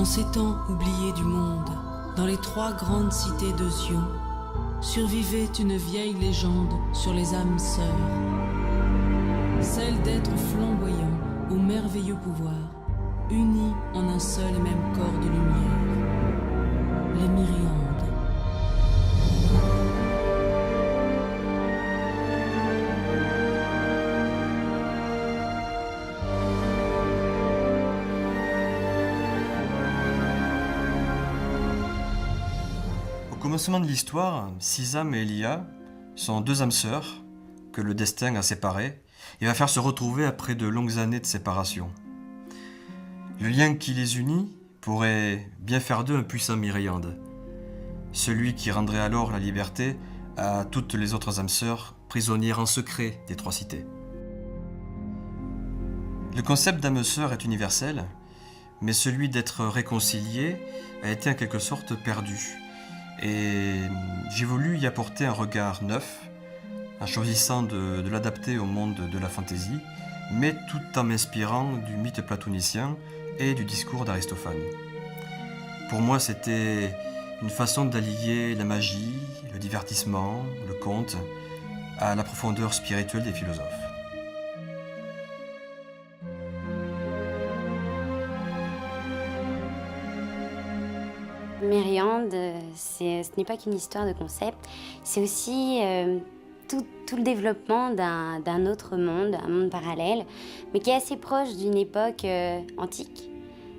ces temps oubliés du monde, dans les 3 grandes cités de Zion, survivait une vieille légende sur les âmes sœurs, celle d'êtres flamboyants au merveilleux pouvoir, unis en un seul et même corps de lumière, les Myriandes. Au commencement de l'histoire, Sisam et Elia sont 2 âmes sœurs que le destin a séparées et va faire se retrouver après de longues années de séparation. Le lien qui les unit pourrait bien faire d'eux un puissant Myriande, celui qui rendrait alors la liberté à toutes les autres âmes sœurs prisonnières en secret des 3 cités. Le concept d'âme sœur est universel, mais celui d'être réconcilié a été en quelque sorte perdu. Et j'ai voulu y apporter un regard neuf, en choisissant de l'adapter au monde de la fantaisie, mais tout en m'inspirant du mythe platonicien et du discours d'Aristophane. Pour moi, c'était une façon d'allier la magie, le divertissement, le conte, à la profondeur spirituelle des philosophes. Myriande, ce n'est pas qu'une histoire de concept, c'est aussi tout le développement d'un autre monde, un monde parallèle, mais qui est assez proche d'une époque antique,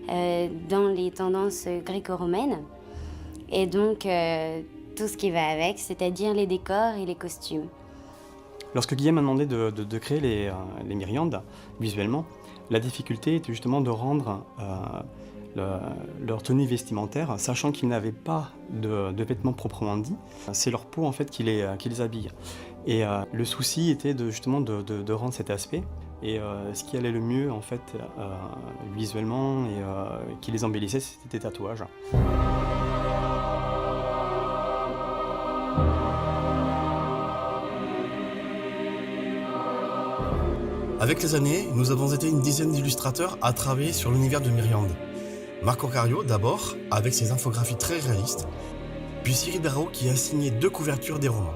dans les tendances gréco-romaines, et donc tout ce qui va avec, c'est-à-dire les décors et les costumes. Lorsque Guillaume m'a demandé de créer les Myriandes visuellement, la difficulté était justement de rendre leur tenue vestimentaire, sachant qu'ils n'avaient pas de vêtements proprement dit. C'est leur peau en fait qui les habille. Et le souci était justement de rendre cet aspect. Et ce qui allait le mieux en fait visuellement et qui les embellissait, c'était des tatouages. Avec les années, nous avons été une dizaine d'illustrateurs à travailler sur l'univers de Myriande. Marco Cario d'abord, avec ses infographies très réalistes, puis Cyril Barrault qui a signé 2 couvertures des romans.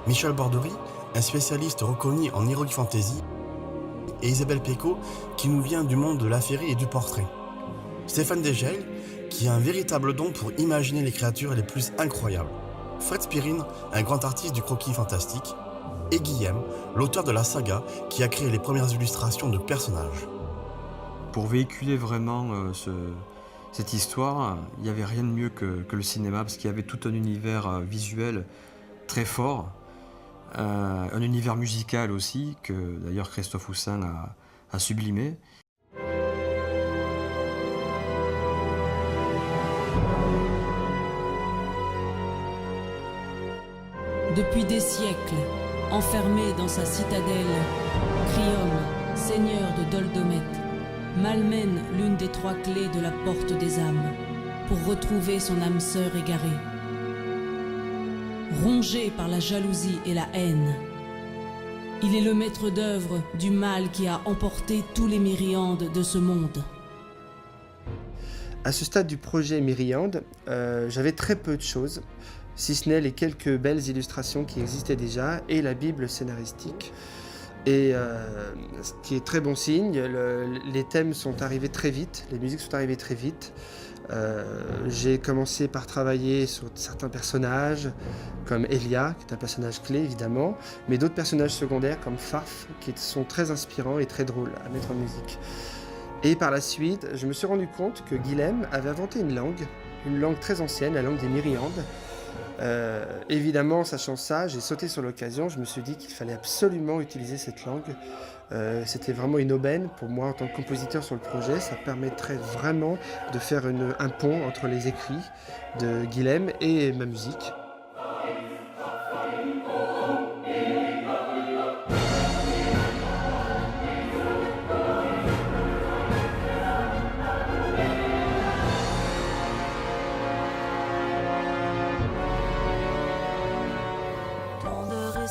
Michel Bordery, un spécialiste reconnu en heroic fantasy, et Isabelle Pecot qui nous vient du monde de la féerie et du portrait. Stéphane Degel qui a un véritable don pour imaginer les créatures les plus incroyables. Fred Spirine, un grand artiste du croquis fantastique, et Guillaume, l'auteur de la saga qui a créé les premières illustrations de personnages. Pour véhiculer vraiment cette histoire, il n'y avait rien de mieux que le cinéma, parce qu'il y avait tout un univers visuel très fort, un univers musical aussi, que d'ailleurs Christophe Houssin a sublimé. Depuis des siècles, enfermé dans sa citadelle, Crium, seigneur de Doldometh, malmène l'une des 3 clés de la porte des âmes pour retrouver son âme sœur égarée. Rongé par la jalousie et la haine, il est le maître d'œuvre du mal qui a emporté tous les Myriandes de ce monde. À ce stade du projet Myriande, j'avais très peu de choses, si ce n'est les quelques belles illustrations qui existaient déjà et la Bible scénaristique. Et ce qui est très bon signe, les thèmes sont arrivés très vite, les musiques sont arrivées très vite. J'ai commencé par travailler sur certains personnages, comme Elia, qui est un personnage clé évidemment, mais d'autres personnages secondaires comme Farf, qui sont très inspirants et très drôles à mettre en musique. Et par la suite, je me suis rendu compte que Guilhem avait inventé une langue très ancienne, la langue des Myriandes. Évidemment, sachant ça, j'ai sauté sur l'occasion, je me suis dit qu'il fallait absolument utiliser cette langue. C'était vraiment une aubaine pour moi en tant que compositeur sur le projet. Ça permettrait vraiment de faire un pont entre les écrits de Guilhem et ma musique.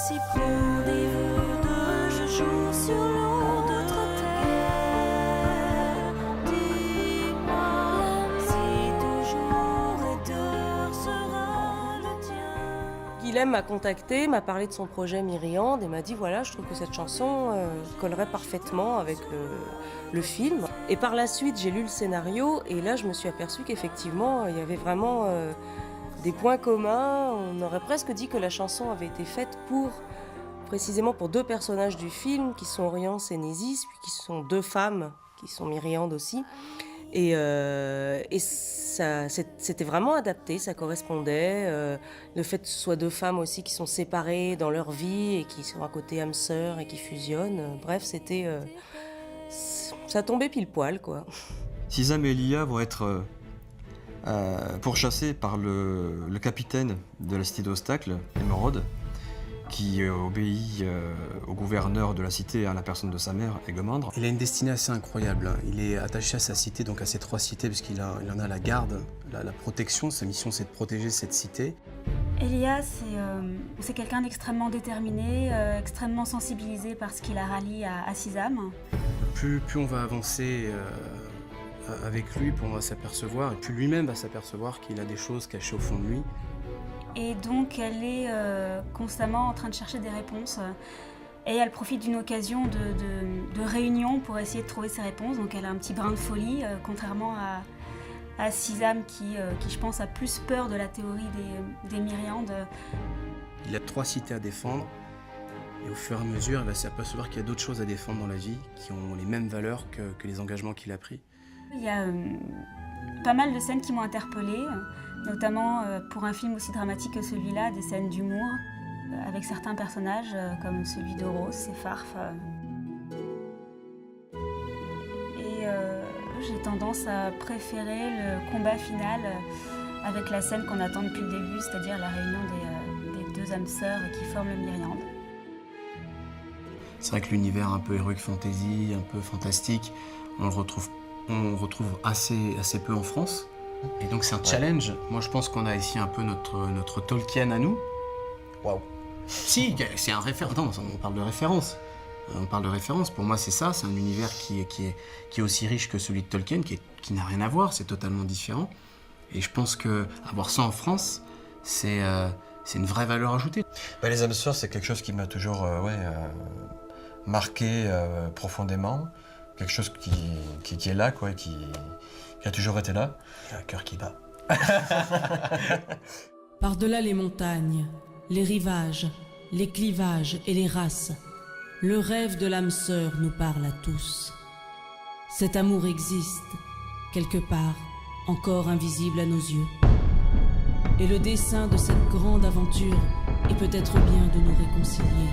Si pondez-vous de je joue sur l'eau d'autres terres, dis-moi Willem m'a contacté, m'a parlé de son projet Myriande et m'a dit voilà, je trouve que cette chanson collerait parfaitement avec le film. Et par la suite, j'ai lu le scénario et là, je me suis aperçue qu'effectivement, il y avait vraiment des points communs. On aurait presque dit que la chanson avait été faite précisément pour 2 personnages du film, qui sont Oriance et Nésis, puis qui sont 2 femmes, qui sont Myriande aussi. Et ça, c'était vraiment adapté, ça correspondait. Le fait que ce soit 2 femmes aussi qui sont séparées dans leur vie et qui sont à côté âmes sœurs et qui fusionnent. Bref, ça tombait pile poil, quoi. Sisam et Elia vont être pourchassés par le capitaine de la cité d'Obstacle, Émeraude, qui obéit au gouverneur de la cité, à la personne de sa mère, Aiguemandre. Il a une destinée assez incroyable. Il est attaché à sa cité, donc à ses 3 cités, parce qu'il en a la garde, la protection. Sa mission, c'est de protéger cette cité. Elia, c'est quelqu'un d'extrêmement déterminé, extrêmement sensibilisé par ce qui la rallie à Sisam. Plus on va avancer avec lui, plus on va s'apercevoir, et plus lui-même va s'apercevoir qu'il a des choses cachées au fond de lui. Et donc elle est constamment en train de chercher des réponses. Et elle profite d'une occasion de réunion pour essayer de trouver ses réponses. Donc elle a un petit brin de folie, contrairement à Sisam qui, je pense, a plus peur de la théorie des Myriandes. Il a 3 cités à défendre. Et au fur et à mesure, elle va s'apercevoir qu'il y a d'autres choses à défendre dans la vie qui ont les mêmes valeurs que les engagements qu'il a pris. Il y a pas mal de scènes qui m'ont interpellée, notamment pour un film aussi dramatique que celui-là, des scènes d'humour, avec certains personnages comme celui de Rose et Farf. Et j'ai tendance à préférer le combat final avec la scène qu'on attend depuis le début, c'est-à-dire la réunion des 2 âmes sœurs qui forment le Myriande. C'est vrai que l'univers un peu heroic fantasy, un peu fantastique, on le retrouve assez peu en France. Et donc c'est un challenge. Moi je pense qu'on a ici un peu notre Tolkien à nous. Waouh. Si, c'est un référent. Non, on parle de référence. On parle de référence. Pour moi c'est ça, c'est un univers qui est aussi riche que celui de Tolkien, qui n'a rien à voir, c'est totalement différent. Et je pense qu'avoir ça en France, c'est une vraie valeur ajoutée. Les âmes sœurs, c'est quelque chose qui m'a toujours marqué profondément. Quelque chose qui est là, quoi, qui a toujours été là. Il y a un cœur qui bat. Par-delà les montagnes, les rivages, les clivages et les races, le rêve de l'âme sœur nous parle à tous. Cet amour existe, quelque part, encore invisible à nos yeux. Et le dessein de cette grande aventure est peut-être bien de nous réconcilier.